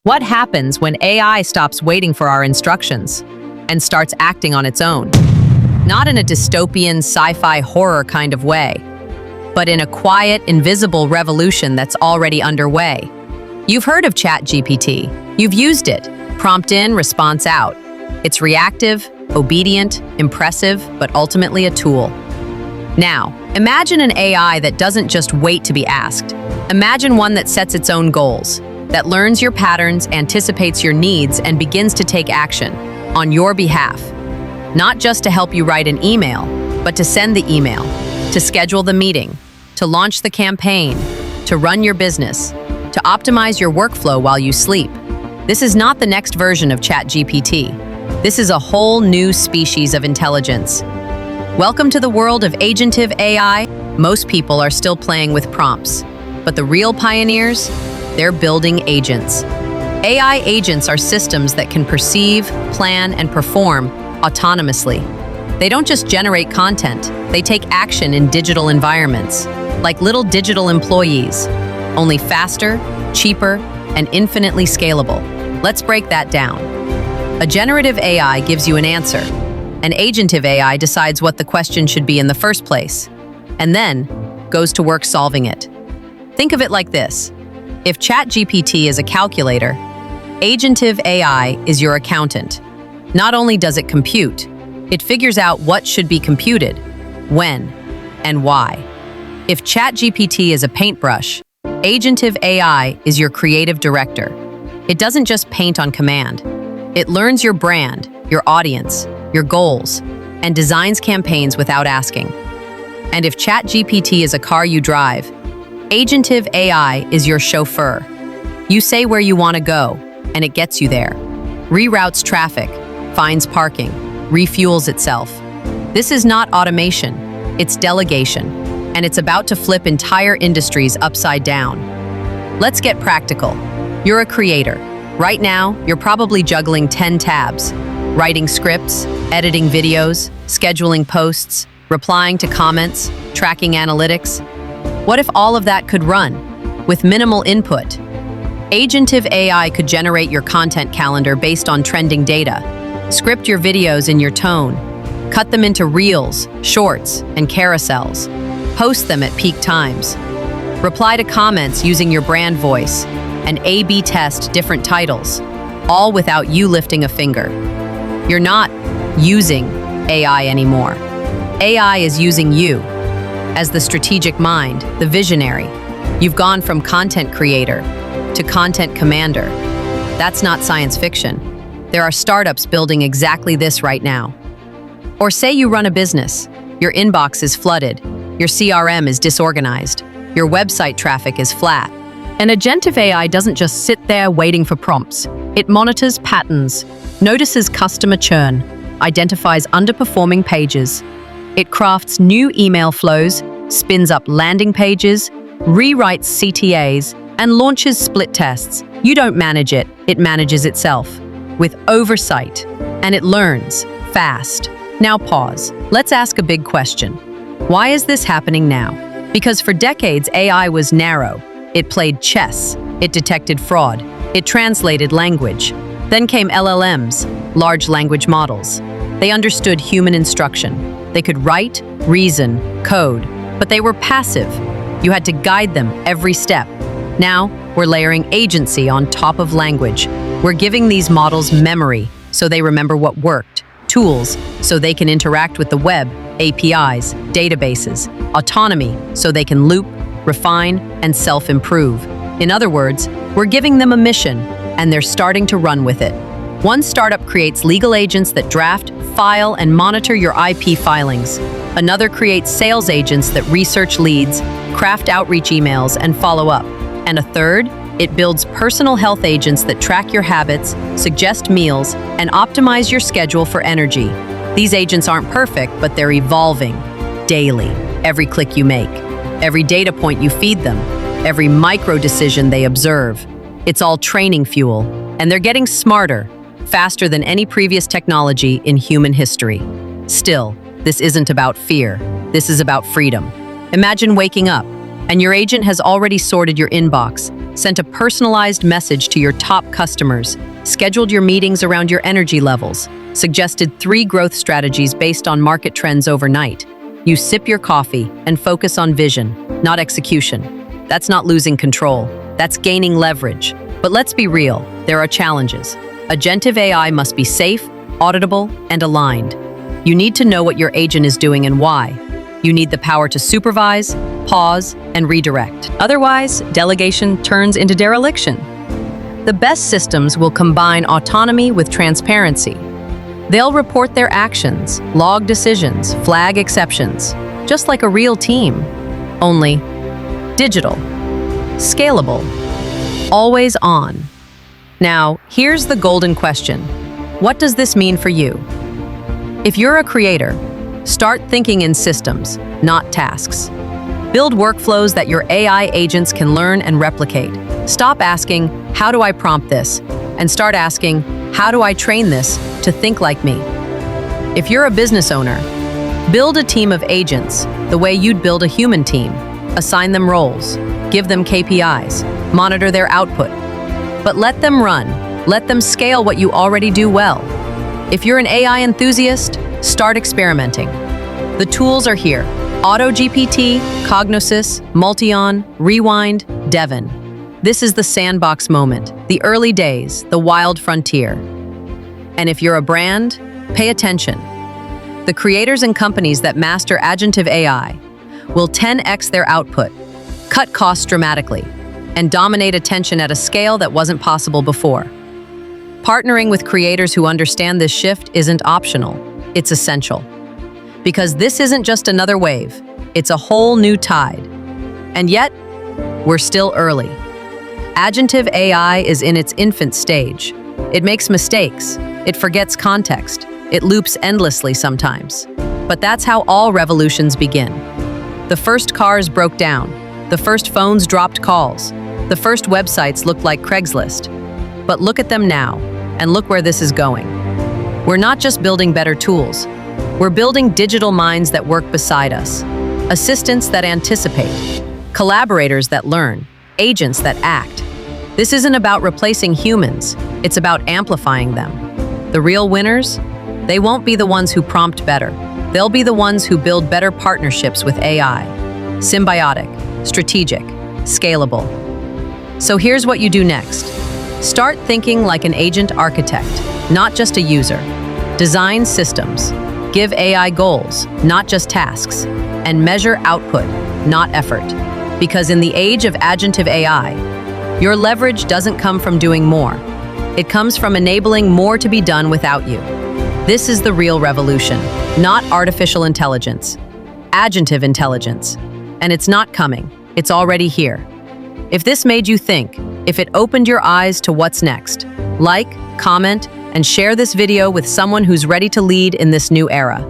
What happens when AI stops waiting for our instructions and starts acting on its own? Not in a dystopian, sci-fi horror kind of way, but in a quiet, invisible revolution that's already underway. You've heard of ChatGPT. You've used it. Prompt in, response out. It's reactive, obedient, impressive, but ultimately a tool. Now, imagine an AI that doesn't just wait to be asked. Imagine one that sets its own goals, that learns your patterns, anticipates your needs, and begins to take action on your behalf. Not just to help you write an email, but to send the email, to schedule the meeting, to launch the campaign, to run your business, to optimize your workflow while you sleep. This is not the next version of ChatGPT. This is a whole new species of intelligence. Welcome to the world of Agentive AI. Most people are still playing with prompts, but the real pioneers, they're building agents. AI agents are systems that can perceive, plan, and perform autonomously. They don't just generate content, they take action in digital environments, like little digital employees, only faster, cheaper, and infinitely scalable. Let's break that down. A generative AI gives you an answer. An agentive AI decides what the question should be in the first place, and then goes to work solving it. Think of it like this. If ChatGPT is a calculator, Agentive AI is your accountant. Not only does it compute, it figures out what should be computed, when, and why. If ChatGPT is a paintbrush, Agentive AI is your creative director. It doesn't just paint on command. It learns your brand, your audience, your goals, and designs campaigns without asking. And if ChatGPT is a car you drive, Agentive AI is your chauffeur. You say where you want to go, and it gets you there. Reroutes traffic, finds parking, refuels itself. This is not automation, it's delegation, and it's about to flip entire industries upside down. Let's get practical. You're a creator. Right now, you're probably juggling 10 tabs, writing scripts, editing videos, scheduling posts, replying to comments, tracking analytics. What if all of that could run with minimal input? Agentive AI could generate your content calendar based on trending data, script your videos in your tone, cut them into reels, shorts, and carousels, post them at peak times, reply to comments using your brand voice, and A/B test different titles, all without you lifting a finger. You're not using AI anymore. AI is using you. As the strategic mind, the visionary, you've gone from content creator to content commander. That's not science fiction. There are startups building exactly this right now. Or say you run a business. Your inbox is flooded. Your CRM is disorganized. Your website traffic is flat. An agentive AI doesn't just sit there waiting for prompts. It monitors patterns, notices customer churn, identifies underperforming pages. It crafts new email flows, spins up landing pages, rewrites CTAs, and launches split tests. You don't manage it, it manages itself, with oversight, and it learns fast. Now pause. Let's ask a big question. Why is this happening now? Because for decades, AI was narrow. It played chess. It detected fraud. It translated language. Then came LLMs, large language models. They understood human instruction. They could write, reason, code, but they were passive. You had to guide them every step. Now, we're layering agency on top of language. We're giving these models memory so they remember what worked, tools so they can interact with the web, APIs, databases, autonomy so they can loop, refine, and self-improve. In other words, we're giving them a mission, and they're starting to run with it. One startup creates legal agents that draft, file, and monitor your IP filings. Another creates sales agents that research leads, craft outreach emails, and follow up. And a third, it builds personal health agents that track your habits, suggest meals, and optimize your schedule for energy. These agents aren't perfect, but they're evolving daily. Every click you make, every data point you feed them, every micro decision they observe. It's all training fuel, and they're getting smarter, faster than any previous technology in human history. Still, this isn't about fear. This is about freedom. Imagine waking up, and your agent has already sorted your inbox, sent a personalized message to your top customers, scheduled your meetings around your energy levels, suggested 3 growth strategies based on market trends overnight. You sip your coffee and focus on vision, not execution. That's not losing control. That's gaining leverage. But let's be real, there are challenges. Agentive AI must be safe, auditable, and aligned. You need to know what your agent is doing and why. You need the power to supervise, pause, and redirect. Otherwise, delegation turns into dereliction. The best systems will combine autonomy with transparency. They'll report their actions, log decisions, flag exceptions, just like a real team. Only digital, scalable, always on. Now, here's the golden question. What does this mean for you? If you're a creator, start thinking in systems, not tasks. Build workflows that your AI agents can learn and replicate. Stop asking, how do I prompt this? And start asking, how do I train this to think like me? If you're a business owner, build a team of agents the way you'd build a human team. Assign them roles, give them KPIs, monitor their output. But let them run. Let them scale what you already do well. If you're an AI enthusiast, start experimenting. The tools are here. AutoGPT, Cognosys, Multion, Rewind, Devon. This is the sandbox moment, the early days, the wild frontier. And if you're a brand, pay attention. The creators and companies that master Agentive AI will 10x their output, cut costs dramatically, and dominate attention at a scale that wasn't possible before. Partnering with creators who understand this shift isn't optional, it's essential. Because this isn't just another wave, it's a whole new tide. And yet, we're still early. Agentive AI is in its infant stage. It makes mistakes, it forgets context, it loops endlessly sometimes. But that's how all revolutions begin. The first cars broke down, the first phones dropped calls, the first websites looked like Craigslist. But look at them now, and look where this is going. We're not just building better tools, we're building digital minds that work beside us, assistants that anticipate, collaborators that learn, agents that act. This isn't about replacing humans, it's about amplifying them. The real winners? They won't be the ones who prompt better. They'll be the ones who build better partnerships with AI. Symbiotic, strategic, scalable. So here's what you do next. Start thinking like an agent architect, not just a user. Design systems. Give AI goals, not just tasks. And measure output, not effort. Because in the age of Agentive AI, your leverage doesn't come from doing more. It comes from enabling more to be done without you. This is the real revolution, not artificial intelligence. Agentive intelligence. And it's not coming, it's already here. If this made you think, if it opened your eyes to what's next, like, comment, and share this video with someone who's ready to lead in this new era.